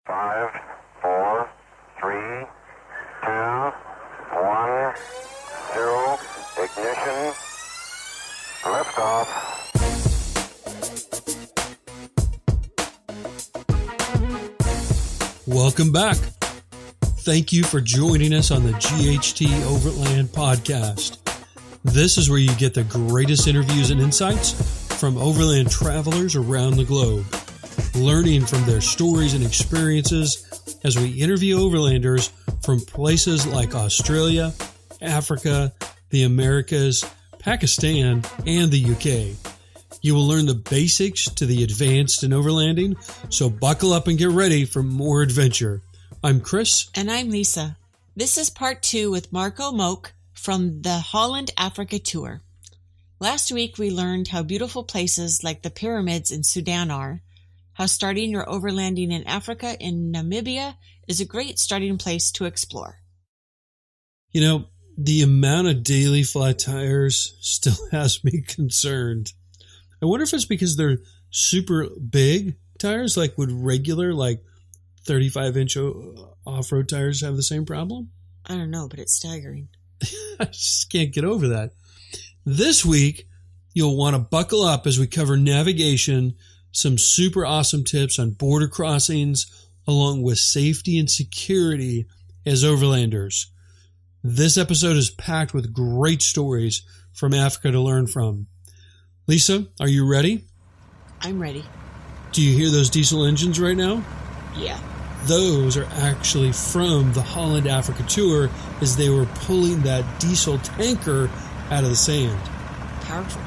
5, 4, 3, 2, 1, 0, ignition, liftoff. Welcome back. Thank you for joining us on the GHT Overland Podcast. This is where you get the greatest interviews and insights from overland travelers around the globe, learning from their stories and experiences as we interview overlanders from places like Australia, Africa, the Americas, Pakistan, and the UK. You will learn the basics to the advanced in overlanding, so buckle up and get ready for more adventure. I'm Chris. And I'm Lisa. This is part 2 with Marco Moak from the Holland Africa Tour. Last week we learned how beautiful places like the pyramids in Sudan are, how starting your overlanding in Africa in Namibia is a great starting place to explore. You know, the amount of daily flat tires still has me concerned. I wonder if it's because they're super big tires, like would regular, 35-inch off-road tires have the same problem? I don't know, but it's staggering. I just can't get over that. This week, you'll want to buckle up as we cover navigation, some super awesome tips on border crossings, along with safety and security as overlanders. This episode is packed with great stories from Africa to learn from. Lisa, are you ready? I'm ready. Do you hear those diesel engines right now? Yeah. Those are actually from the Holland Africa Tour as they were pulling that diesel tanker out of the sand. Powerful.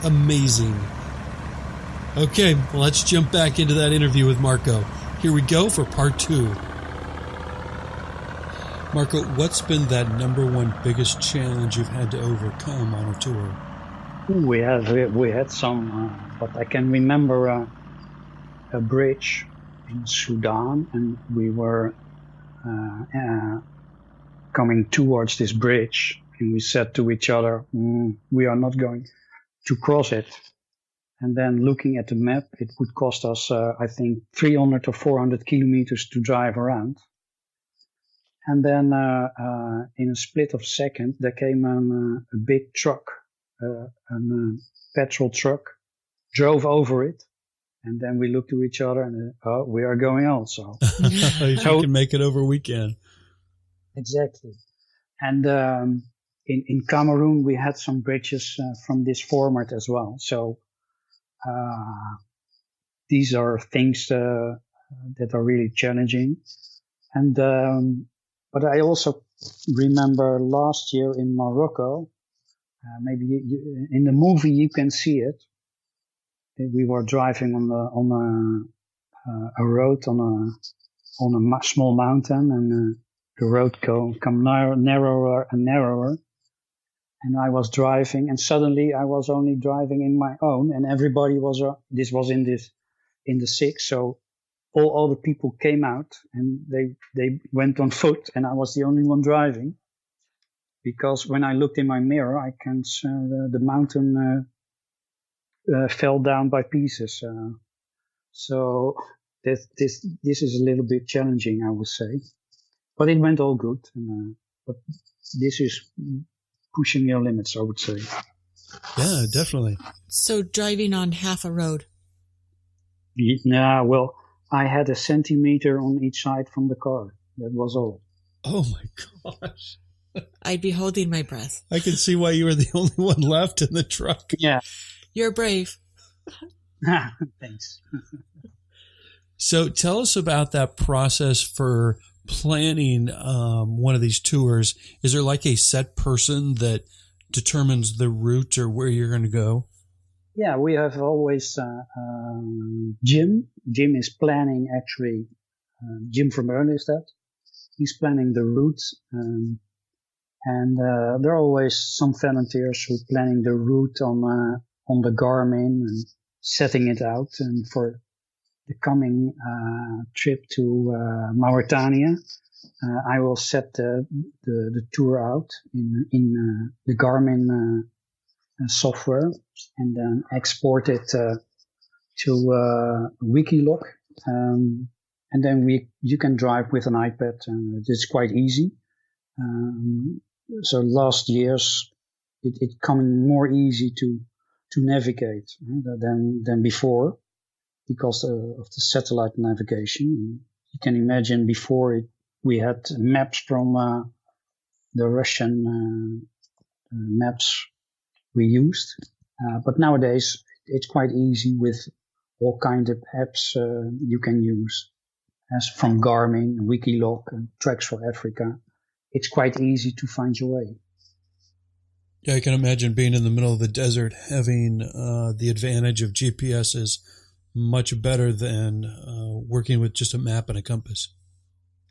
Amazing. Okay, well, let's jump back into that interview with Marco. Here we go for part 2. Marco, what's been that number one biggest challenge you've had to overcome on a tour? We had some, but I can remember a bridge in Sudan, and we were coming towards this bridge, and we said to each other, we are not going to cross it. And then looking at the map, it would cost us, I think, 300 or 400 kilometers to drive around. And then in a split of a second, there came a big truck, a petrol truck, drove over it. And then we looked to each other and, we are going also. You can make it over a weekend. Exactly. And in Cameroon, we had some bridges from this format as well. So these are things that are really challenging. And but I also remember last year in Morocco, maybe in the movie you can see it. We were driving on a road on a small mountain, and the road come narrower and narrower. And I was driving, and suddenly I was only driving in my own, and everybody was. This was in the 6, so all the people came out, and they went on foot, and I was the only one driving. Because when I looked in my mirror, I can see the mountain. Fell down by pieces. So this is a little bit challenging, I would say. But it went all good. But this is pushing your limits, I would say. Yeah, definitely. So driving on half a road. Yeah, well, I had a centimeter on each side from the car. That was all. Oh my gosh. I'd be holding my breath. I can see why you were the only one left in the truck. Yeah. You're brave. Thanks. So tell us about that process for planning one of these tours. Is there like a set person that determines the route or where you're going to go? Yeah, we have always Jim. Jim is planning, actually. Jim from M.A.N is that. He's planning the routes. And there are always some volunteers who are planning the route on the Garmin and setting it out. And for the coming trip to Mauritania, I will set the tour out in the Garmin software, and then export it to Wikilog, and And then you can drive with an iPad, and it's quite easy. So last years, it coming more easy to navigate than before, because of the satellite navigation. You can imagine before we had maps from the Russian maps we used, but nowadays it's quite easy with all kinds of apps you can use, as from Garmin, Wikiloc, and Tracks for Africa. It's quite easy to find your way. Yeah, I can imagine being in the middle of the desert, having the advantage of GPS is much better than working with just a map and a compass.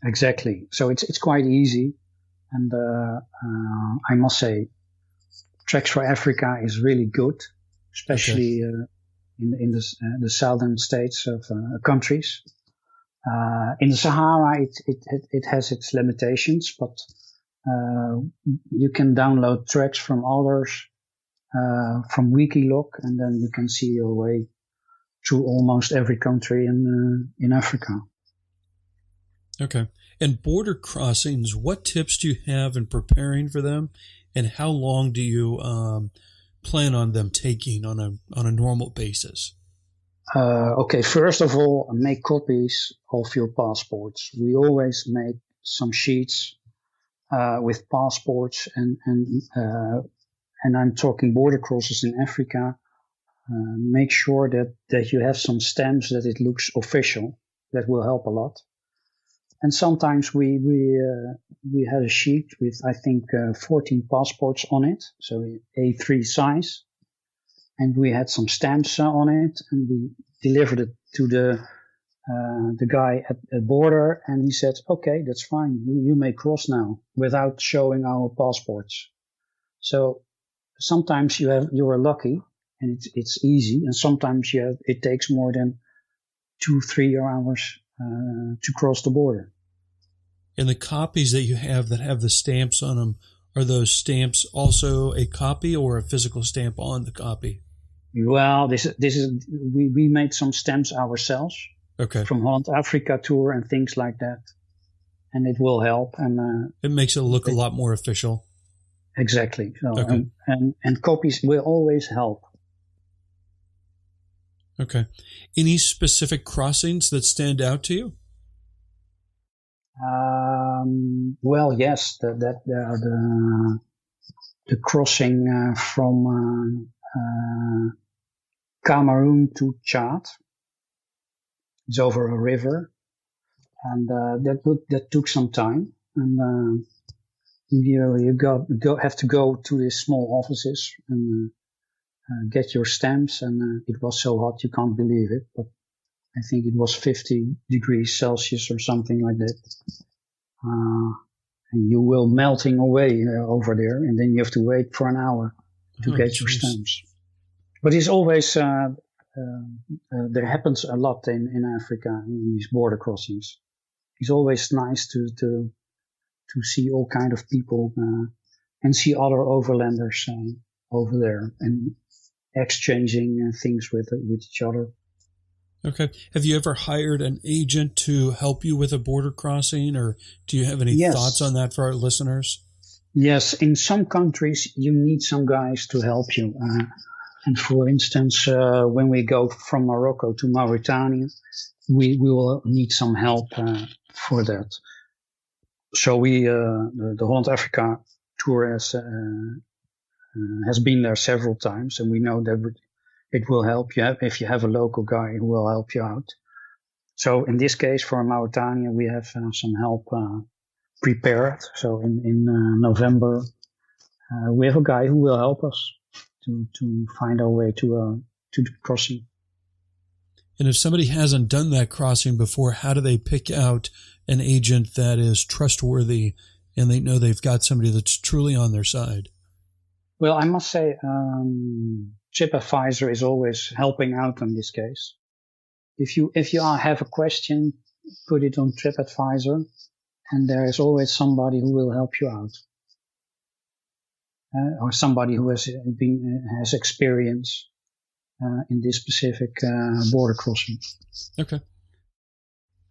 Exactly. So it's quite easy, and I must say, Tracks for Africa is really good, especially in the southern states of countries. In the Sahara, it has its limitations, but you can download tracks from others, from Wikiloc, and then you can see your way through almost every country in Africa. Okay. And border crossings, what tips do you have in preparing for them, and how long do you plan on them taking on a normal basis? Okay, first of all, make copies of your passports. We always make some sheets with passports, and I'm talking border crosses in Africa. Make sure that you have some stamps, that it looks official. That will help a lot. And sometimes we had a sheet with, I think, 14 passports on it, so A3 size, and we had some stamps on it, and we delivered it to the guy at the border, and he said, "Okay, that's fine. You may cross now without showing our passports." So sometimes you are lucky, and it's easy, and sometimes it takes more than 2-3 hours to cross the border. And the copies that you have that have the stamps on them, are those stamps also a copy or a physical stamp on the copy? Well, this is we made some stamps ourselves. Okay. From Holland Africa tour and things like that, and it will help. And it makes it look a lot more official. Exactly. So, okay. And copies will always help. Okay. Any specific crossings that stand out to you? Well, yes, the crossing from Cameroon to Chad is over a river, and that took some time, and you have to go to these small offices and get your stamps, and it was so hot you can't believe it, but I think it was 50 degrees Celsius or something like that. And you will melting away over there, and then you have to wait for an hour to get your stamps. But it's always, there happens a lot in Africa, in these border crossings. It's always nice to see all kind of people and see other overlanders over there and exchanging things with each other. Okay. Have you ever hired an agent to help you with a border crossing, or do you have any thoughts on that for our listeners? Yes. In some countries, you need some guys to help you. And for instance, when we go from Morocco to Mauritania, we will need some help for that. So the Holland Africa tour has been there several times, and we know that it will help you if you have a local guy who will help you out. So in this case, for Mauritania, we have some help prepared. So in November, we have a guy who will help us to find our way to the crossing. And if somebody hasn't done that crossing before, how do they pick out an agent that is trustworthy and they know they've got somebody that's truly on their side? Well, I must say, TripAdvisor is always helping out in this case. If you have a question, put it on TripAdvisor, and there is always somebody who will help you out, or somebody who has experience in this specific border crossing. Okay.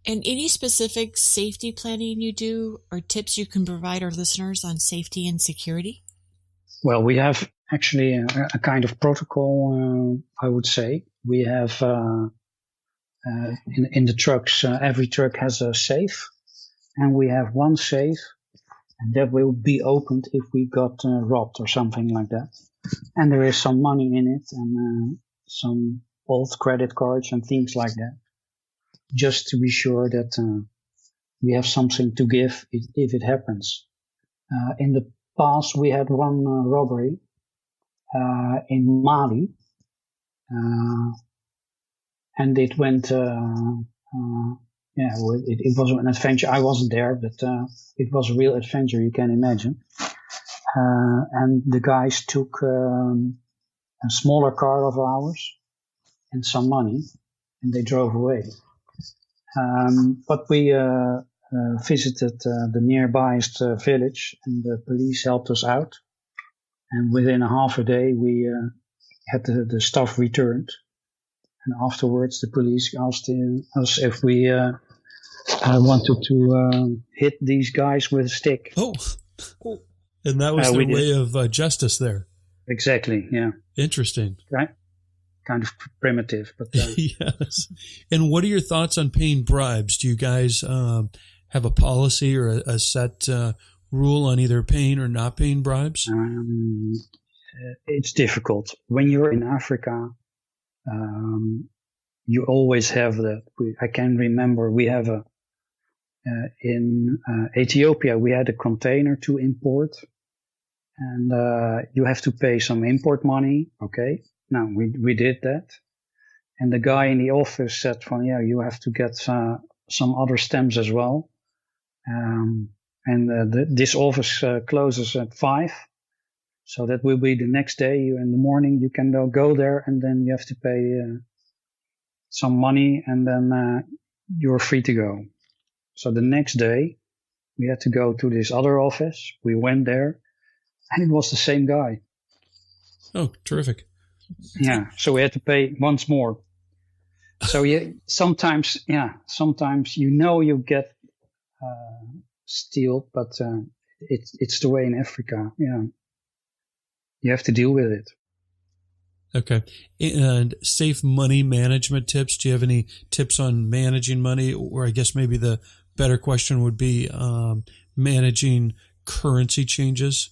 And any specific safety planning you do or tips you can provide our listeners on safety and security? Well, we have actually a kind of protocol, I would say. We have in the trucks, every truck has a safe, and we have one safe, and that will be opened if we got robbed or something like that. And there is some money in it, and some old credit cards and things like that, just to be sure that we have something to give if it happens. In the past, we had one robbery in Mali, and it went. It was an adventure. I wasn't there, but it was a real adventure. You can imagine. And the guys took a smaller car of ours and some money, and they drove away. But we visited the nearbyest village, and the police helped us out. And within a half a day, we had the stuff returned. And afterwards, the police asked us if we wanted to hit these guys with a stick. Oh, and that was their way of justice there. Exactly, yeah. Interesting. Right? Kind of primitive. But yes. And what are your thoughts on paying bribes? Do you guys have a policy or a set rule on either paying or not paying bribes? It's difficult. When you're in Africa, you always have that. I can remember we have in Ethiopia, we had a container to import, and you have to pay some import money. Okay. Now we did that. And the guy in the office said, you have to get some other stamps as well. This office closes at 5. So that will be the next day. In the morning, you can go there, and then you have to pay some money, and then you're free to go. So the next day, we had to go to this other office. We went there, and it was the same guy. Oh, terrific. Yeah, so we had to pay once more. So sometimes you get steal, but it's the way in Africa. Yeah. You have to deal with it. Okay. And safe money management tips. Do you have any tips on managing money? Or I guess maybe the better question would be managing currency changes.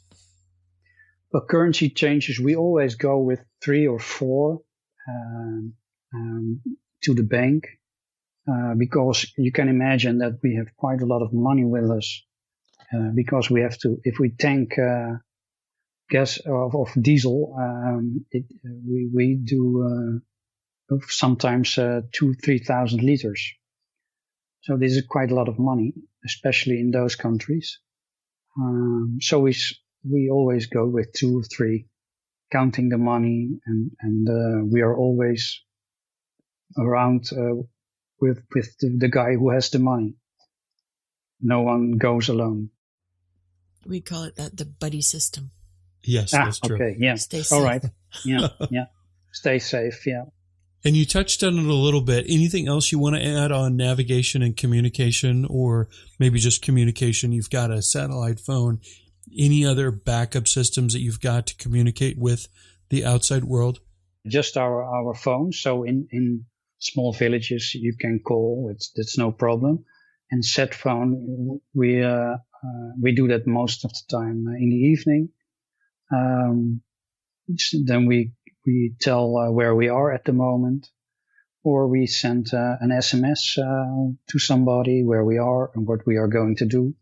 But currency changes, we always go with 3 or 4 to the bank because you can imagine that we have quite a lot of money with us because we have to, if we tank gas of diesel, we do sometimes 2,000-3,000 liters. So this is quite a lot of money, especially in those countries. So we always go with 2 or 3, counting the money, and we are always around with the guy who has the money. No one goes alone. We call it the buddy system. Yes, that's true. Okay, yeah. Stay safe. All right. Yeah, yeah. Stay safe, yeah. And you touched on it a little bit. Anything else you want to add on navigation and communication, or maybe just communication? You've got a satellite phone. Any other backup systems that you've got to communicate with the outside world? Just our phones. So in small villages, you can call. It's no problem. And set phone, we do that most of the time in the evening. Then we tell where we are at the moment, or we send an SMS to somebody where we are and what we are going to do.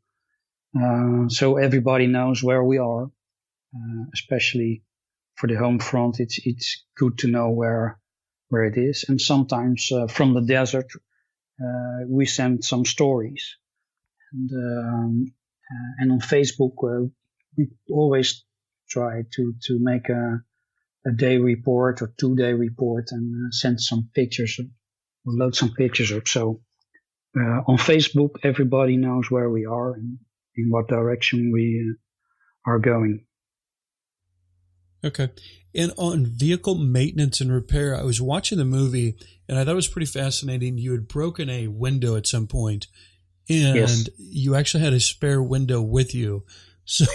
So everybody knows where we are, especially for the home front. It's good to know where it is. And sometimes from the desert, we send some stories. And on Facebook, we always try to make a day report or 2-day report and send some pictures or load some pictures up. So on Facebook, everybody knows where we are and in what direction we are going. Okay. And on vehicle maintenance and repair, I was watching the movie and I thought it was pretty fascinating. You had broken a window at some point and Yes. you actually had a spare window with you. So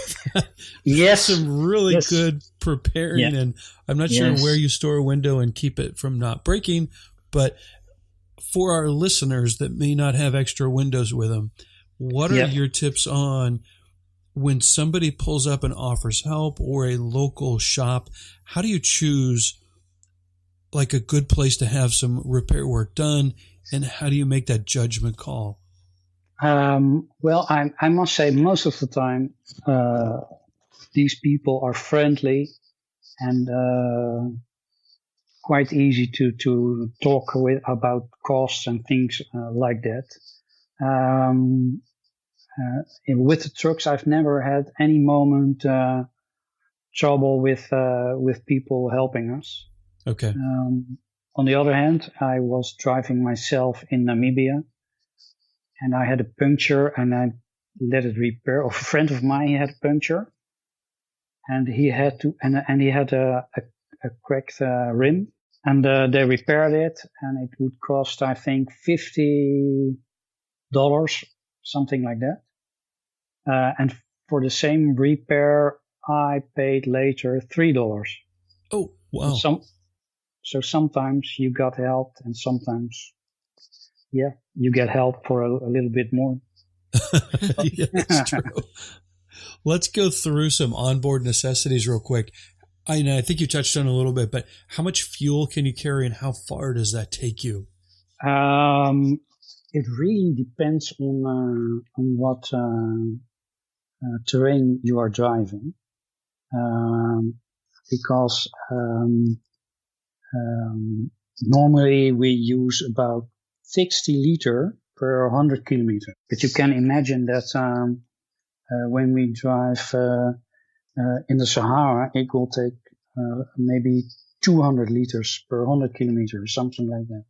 Yes. some really Yes. good preparing. Yeah. And I'm not sure Yes. where you store a window and keep it from not breaking, but for our listeners that may not have extra windows with them, what are Yeah. your tips on when somebody pulls up and offers help, or a local shop? How do you choose like a good place to have some repair work done, and how do you make that judgment call? Well, I must say most of the time, these people are friendly and quite easy to talk with about costs and things like that. With the trucks, I've never had any moment trouble with people helping us. Okay. On the other hand, I was driving myself in Namibia, and I had a puncture, and I let it repair. A friend of mine had a puncture, and he had to, and he had a cracked rim, and they repaired it, and it would cost, I think, $50, something like that. And for the same repair, I paid later $3. Oh, wow. So sometimes you got help, and sometimes, yeah, you get help for a little bit more. Yeah, that's true. Let's go through some onboard necessities real quick. I think you touched on it a little bit, but how much fuel can you carry and how far does that take you? It really depends on what terrain you are driving, because normally we use about 60 liter per 100 kilometer. But you can imagine that when we drive in the Sahara, it will take maybe 200 liters per 100 kilometers, something like that.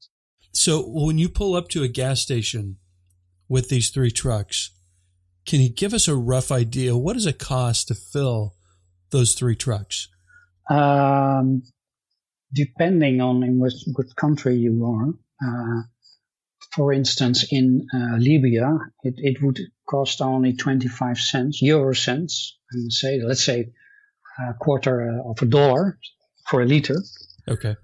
So when you pull up to a gas station with these 3 trucks, can you give us a rough idea? What does it cost to fill those 3 trucks? Depending on in what country you are. For instance, in Libya, it would cost only 25 cents, euro cents, I would say, let's say a quarter of a dollar for a liter. Okay.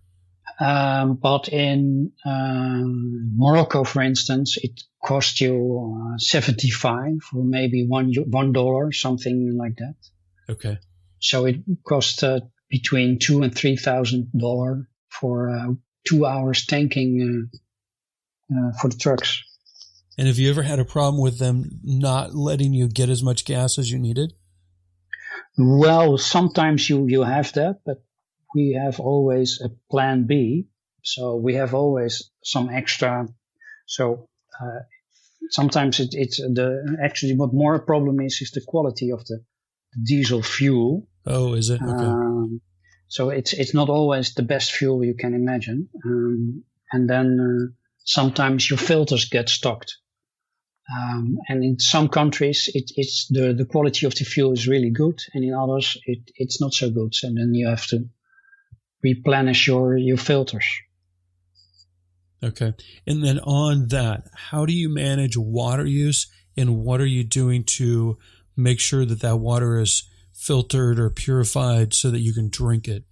But in Morocco, for instance, it costs you 75 or maybe $1, something like that. Okay. So it costs between $2,000 and $3,000 for 2 hours tanking for the trucks. And have you ever had a problem with them not letting you get as much gas as you needed? Well, sometimes you have that, but we have always a plan B. So we have always some extra. So sometimes it's actually what more a problem is the quality of the diesel fuel. Oh, is it? Okay. So it's not always the best fuel you can imagine. And then sometimes your filters get stocked. And in some countries, it's the quality of the fuel is really good, and in others, it's not so good. And then you have to replenish your filters. Okay. And then on that, how do you manage water use, and what are you doing to make sure that that water is filtered or purified so that you can drink it?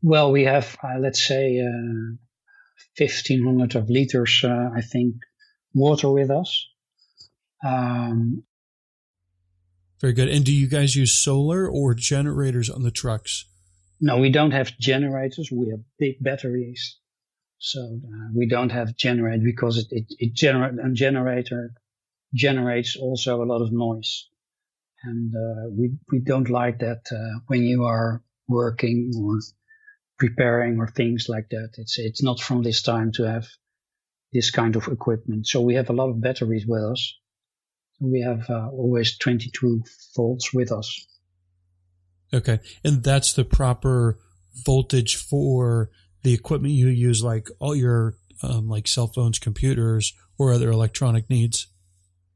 Well, we have, let's say, 1,500 of liters, I think, water with us. Very good. And do you guys use solar or generators on the trucks? No, we don't have generators. We have big batteries. So we don't have generators because a generator generates also a lot of noise. And we don't like that when you are working or preparing or things like that. It's not from this time to have this kind of equipment. So we have a lot of batteries with us. We have always 22 volts with us. Okay. And that's the proper voltage for the equipment you use, like all your like cell phones, computers, or other electronic needs?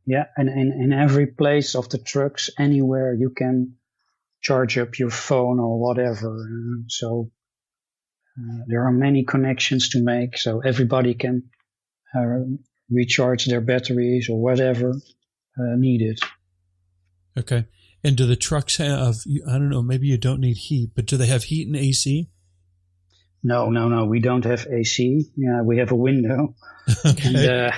Yeah, and in every place of the trucks, anywhere you can charge up your phone or whatever. So there are many connections to make, so everybody can recharge their batteries or whatever needed. Okay. And do the trucks have, I don't know, maybe you don't need heat, but do they have heat and AC? No. We don't have AC. Yeah, we have a window. Okay. And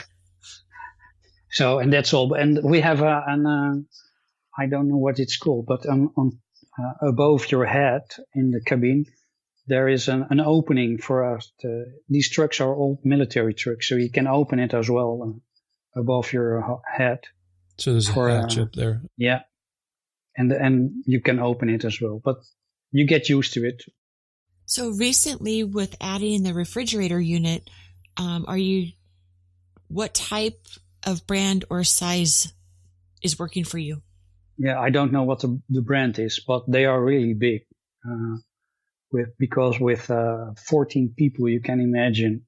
and that's all. And we have I don't know what it's called, but on above your head in the cabin, there is an opening for us. These trucks are all military trucks, so you can open it as well above your head. So there's a hatch up there. Yeah. And you can open it as well, but you get used to it. So recently with adding the refrigerator unit, what type of brand or size is working for you? Yeah, I don't know what the brand is, but they are really big. Because with 14 people, you can imagine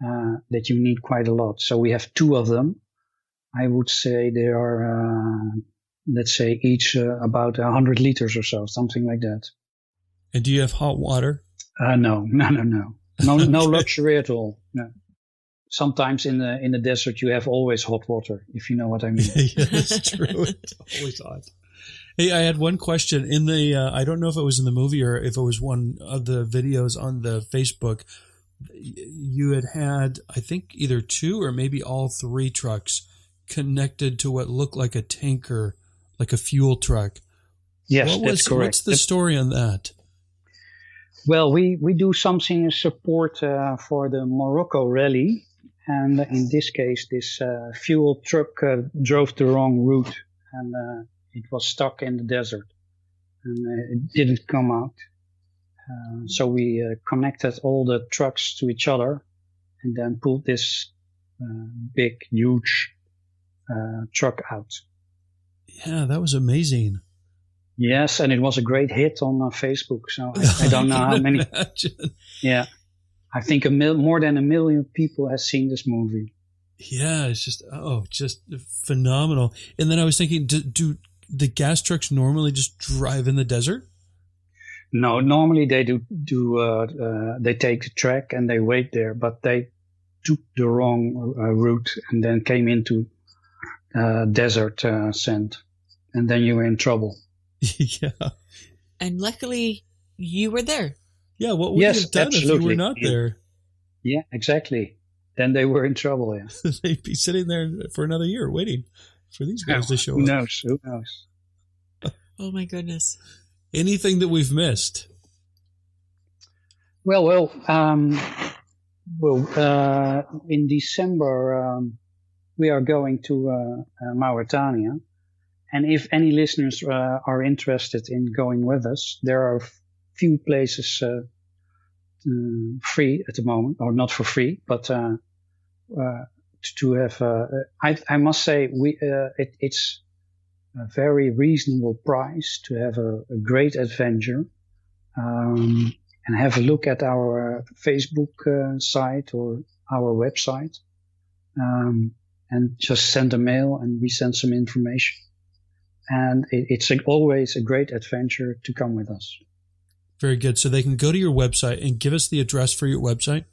that you need quite a lot. So we have 2 of them. I would say they are, let's say, each about 100 liters or so, something like that. And do you have hot water? No. No luxury at all. No. Sometimes in the desert you have always hot water, if you know what I mean. Yeah, that's true. It's always hot. Hey, I had one question in the, I don't know if it was in the movie or if it was one of the videos on the Facebook. You had, I think, either 2 or maybe all 3 trucks connected to what looked like a tanker, like a fuel truck. Yes, that's correct. What's the story on that? Well, we do something in support for the Morocco rally. And in this case, this fuel truck drove the wrong route and it was stuck in the desert and it didn't come out. So we connected all the trucks to each other and then pulled this big, huge truck out. Yeah, that was amazing. Yes, and it was a great hit on Facebook. So I don't know how many. Imagine. Yeah, I think more than 1 million people have seen this movie. Yeah, it's just phenomenal. And then I was thinking, do the gas trucks normally just drive in the desert? No, normally they do. They take the track and they wait there, but they took the wrong route and then came into desert sand, and then you were in trouble. Yeah. And luckily, you were there. Yeah, what would you have done if you were not there? Yeah, exactly. Then they were in trouble, yeah. They'd be sitting there for another year waiting for these guys to show up. Who knows? Oh, my goodness. Anything that we've missed? Well, in December, we are going to Mauritania. And if any listeners are interested in going with us, there are few places free at the moment, or not for free, but to have. I must say, it's a very reasonable price to have a great adventure, and have a look at our Facebook site or our website, and just send a mail, and we send some information. And it's always a great adventure to come with us. Very good. So they can go to your website and give us the address for your website.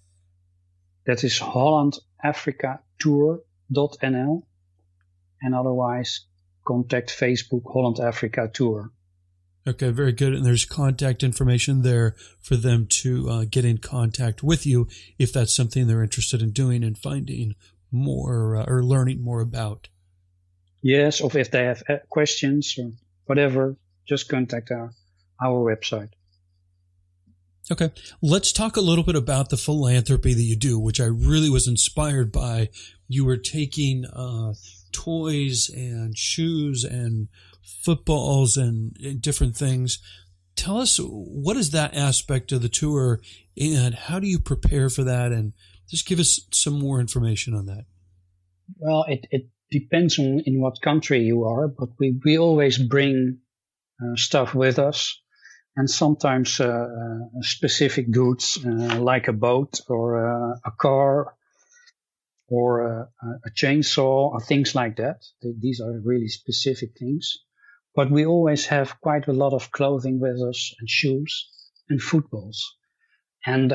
That is hollandafricatour.nl. And otherwise, contact Facebook Holland Africa Tour. Okay, very good. And there's contact information there for them to get in contact with you if that's something they're interested in doing and finding more or learning more about. Yes, or if they have questions or whatever, just contact our website. Okay, let's talk a little bit about the philanthropy that you do, which I really was inspired by. You were taking toys and shoes and footballs and different things. Tell us, what is that aspect of the tour and how do you prepare for that? And just give us some more information on that. Well, it depends on in what country you are, but we always bring stuff with us, and sometimes specific goods like a boat or a car or a chainsaw or things like that. These are really specific things. but we always have quite a lot of clothing with us and shoes and footballs. And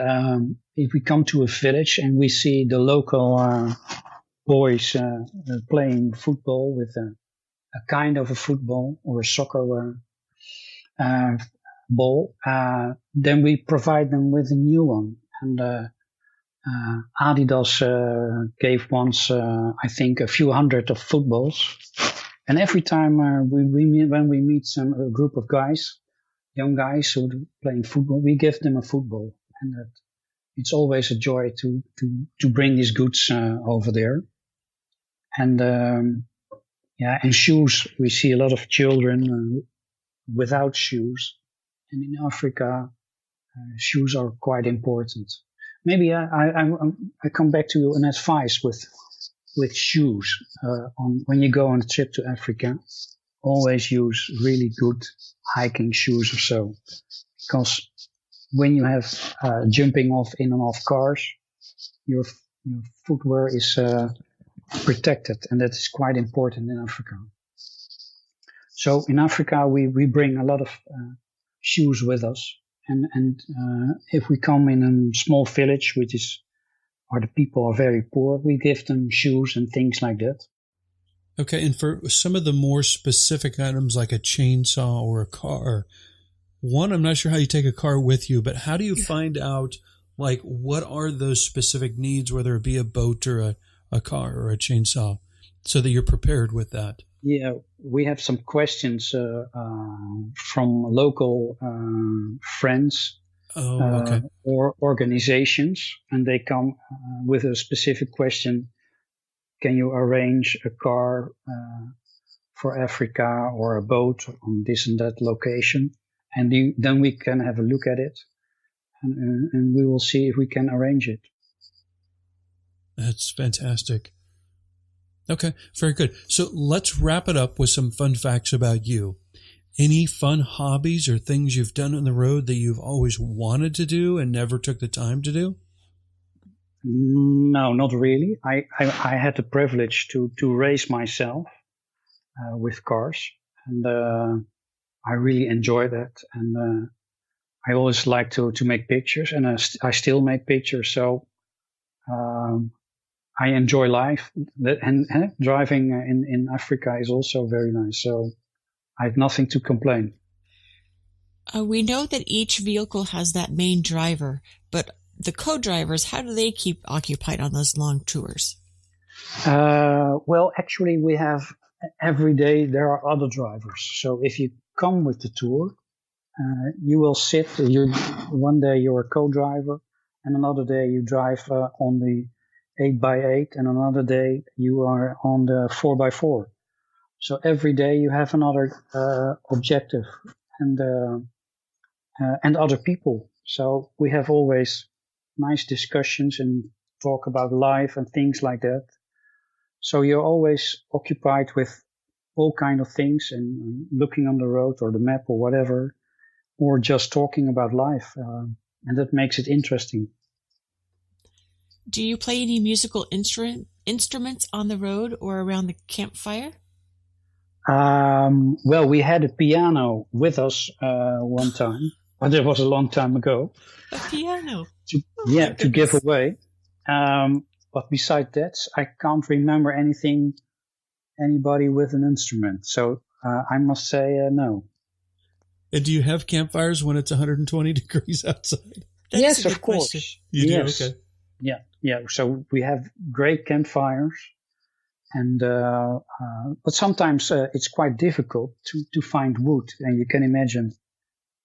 if we come to a village and we see the local boys playing football with a kind of a football or a soccer ball, then we provide them with a new one. And Adidas gave once, I think, a few hundred of footballs. And every time when we meet a group of guys, young guys who are playing football, we give them a football. And it's always a joy to bring these goods over there. And and shoes. We see a lot of children without shoes. And in Africa, shoes are quite important. Maybe I come back to an advice with shoes. When you go on a trip to Africa, always use really good hiking shoes or so. Because when you have jumping off in and off cars, your footwear is protected, and that is quite important in Africa. So in Africa, we bring a lot of shoes with us, and if we come in a small village, where the people are very poor, we give them shoes and things like that. Okay, and for some of the more specific items like a chainsaw or a car, one, I'm not sure how you take a car with you, but how do you find out, like, what are those specific needs, whether it be a boat or a car or a chainsaw, so that you're prepared with that? Yeah, we have some questions from local friends or organizations, and they come with a specific question. Can you arrange a car for Africa or a boat on this and that location? And then we can have a look at it, and we will see if we can arrange it. That's fantastic. Okay, very good. So let's wrap it up with some fun facts about you. Any fun hobbies or things you've done on the road that you've always wanted to do and never took the time to do? No, not really. I had the privilege to race myself with cars, and I really enjoy that. And I always like to make pictures, and I still make pictures. So I enjoy life, and driving in Africa is also very nice. So I have nothing to complain. We know that each vehicle has that main driver, but the co-drivers, how do they keep occupied on those long tours? Well, actually, we have every day there are other drivers. So if you come with the tour, you will sit. One day you're a co-driver, and another day you drive on the 8x8, and another day you are on the 4x4. So every day you have another objective and other people. So we have always nice discussions and talk about life and things like that. So you're always occupied with all kind of things and looking on the road or the map or whatever, or just talking about life. And that makes it interesting. Do you play any musical instruments on the road or around the campfire? Well, we had a piano with us one time, but it was a long time ago. A piano? To give away. But besides that, I can't remember anybody with an instrument. So I must say no. And do you have campfires when it's 120 degrees outside? Yes, of course. Question. You do? Yes. Okay. Yeah. So we have great campfires, and but sometimes it's quite difficult to find wood. And you can imagine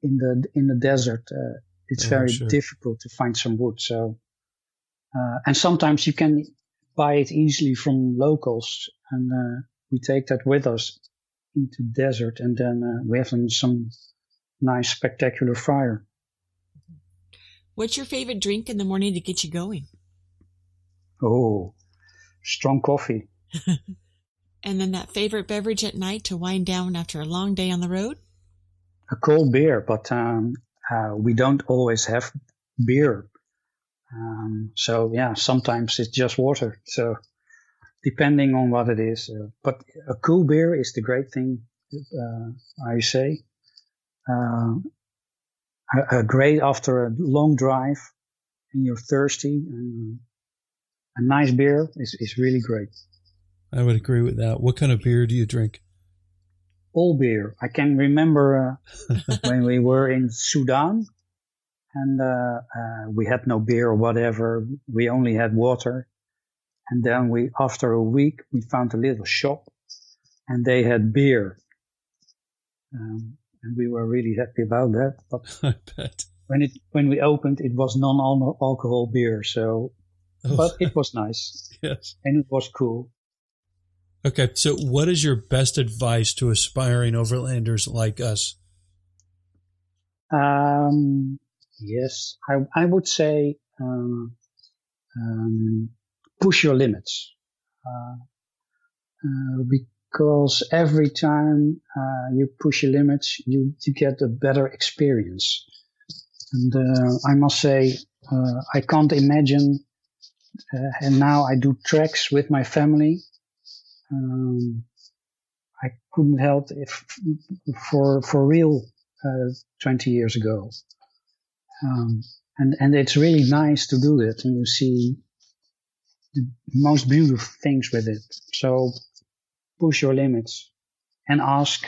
in the desert, it's very difficult to find some wood. So and sometimes you can buy it easily from locals, and we take that with us into the desert, and then we have some nice spectacular fire. What's your favorite drink in the morning to get you going? Oh, strong coffee. And then that favorite beverage at night to wind down after a long day on the road? A cold beer, but we don't always have beer. So yeah, sometimes it's just water. So depending on what it is. But a cool beer is the great thing I say, great after a long drive and you're thirsty. And a nice beer is really great. I would agree with that. What kind of beer do you drink? All beer. I can remember when we were in Sudan and we had no beer or whatever. We only had water. And then after a week, we found a little shop and they had beer. And we were really happy about that. But I bet. When we opened, it was non-alcohol beer. So, but it was nice. Yes. And it was cool. Okay, so what is your best advice to aspiring overlanders like us? Yes, I would say push your limits. Because every time you push your limits, you get a better experience. And I must say, I can't imagine, and now I do treks with my family. I couldn't help if for real 20 years ago. And it's really nice to do it, and you see the most beautiful things with it. So push your limits and ask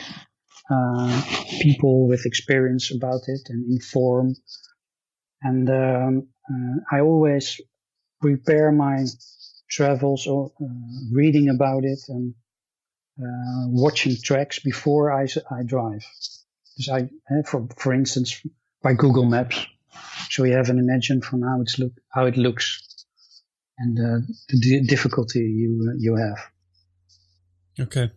people with experience about it and inform. And I always prepare my travels or reading about it and watching tracks before I drive. So for instance, by Google Maps, so you have an imagine from how it looks and the difficulty you have. Okay.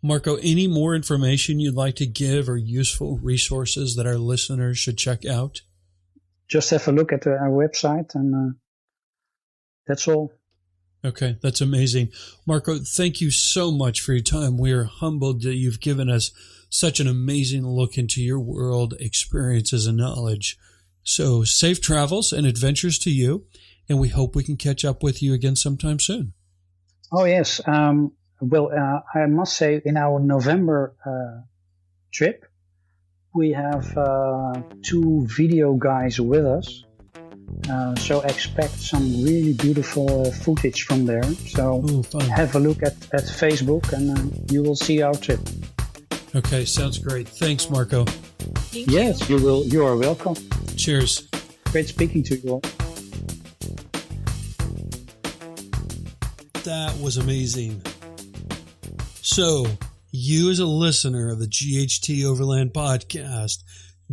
Marco, any more information you'd like to give or useful resources that our listeners should check out? Just have a look at our website and that's all. Okay, that's amazing. Marco, thank you so much for your time. We are humbled that you've given us such an amazing look into your world, experiences, and knowledge. So safe travels and adventures to you, and we hope we can catch up with you again sometime soon. Oh, yes. Well, I must say in our November trip, we have 2 video guys with us. So expect some really beautiful footage from there. So have a look at Facebook and you will see our trip. Okay, sounds great. Thanks, Marco. Thank yes, you. You are welcome. Cheers. Great speaking to you all. That was amazing. So, you as a listener of the GHT Overland Podcast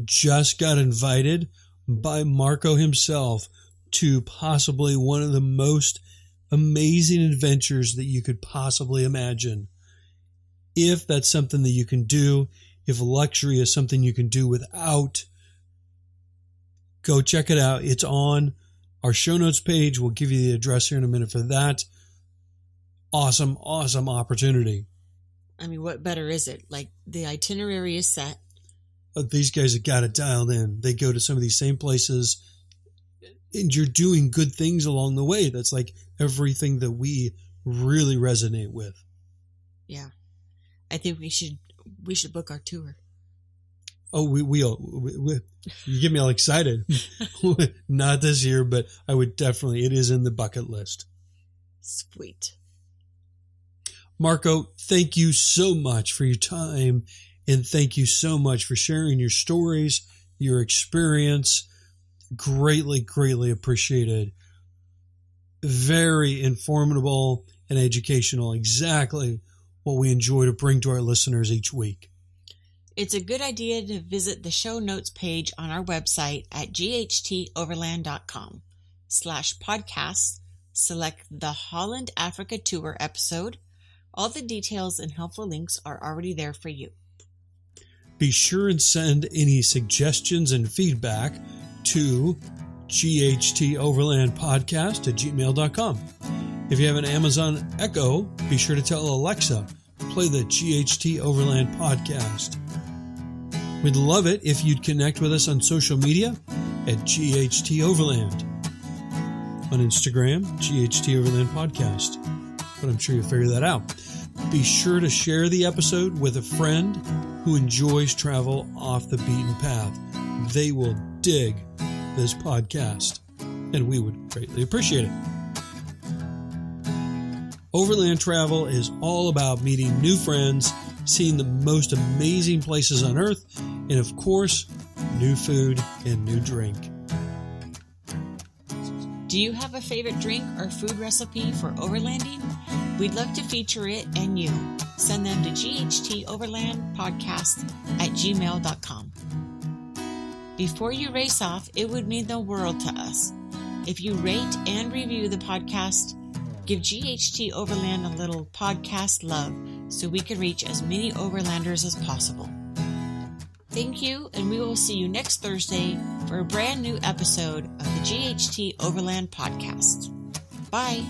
just got invited by Marco himself to possibly one of the most amazing adventures that you could possibly imagine. If that's something that you can do, if luxury is something you can do without, go check it out. It's on our show notes page. We'll give you the address here in a minute for that. Awesome, awesome opportunity. I mean, what better is it? Like, the itinerary is set. These guys have got it dialed in. They go to some of these same places, and you're doing good things along the way. That's like everything that we really resonate with. Yeah. I think we should book our tour. Oh, we you get me all excited. Not this year, but I would definitely, it is in the bucket list. Sweet. Marco, thank you so much for your time, and thank you so much for sharing your stories, your experience. Greatly, greatly appreciated. Very informative and educational. Exactly what we enjoy to bring to our listeners each week. It's a good idea to visit the show notes page on our website at ghteoverland.com/podcast. Select the Holland Africa Tour episode. All the details and helpful links are already there for you. Be sure and send any suggestions and feedback to ghteoverlandpodcast@gmail.com. If you have an Amazon Echo, be sure to tell Alexa, play the GHT Overland Podcast. We'd love it if you'd connect with us on social media at GHT Overland. On Instagram, GHT Overland Podcast. But I'm sure you'll figure that out. Be sure to share the episode with a friend who enjoys travel off the beaten path. They will dig this podcast, and we would greatly appreciate it. Overland travel is all about meeting new friends, seeing the most amazing places on earth, and of course, new food and new drink. Do you have a favorite drink or food recipe for overlanding? We'd love to feature it and you. Send them to ghtOverlandpodcast@gmail.com. Before you race off, it would mean the world to us if you rate and review the podcast. Give GHT Overland a little podcast love so we can reach as many Overlanders as possible. Thank you, and we will see you next Thursday for a brand new episode of the GHT Overland Podcast. Bye.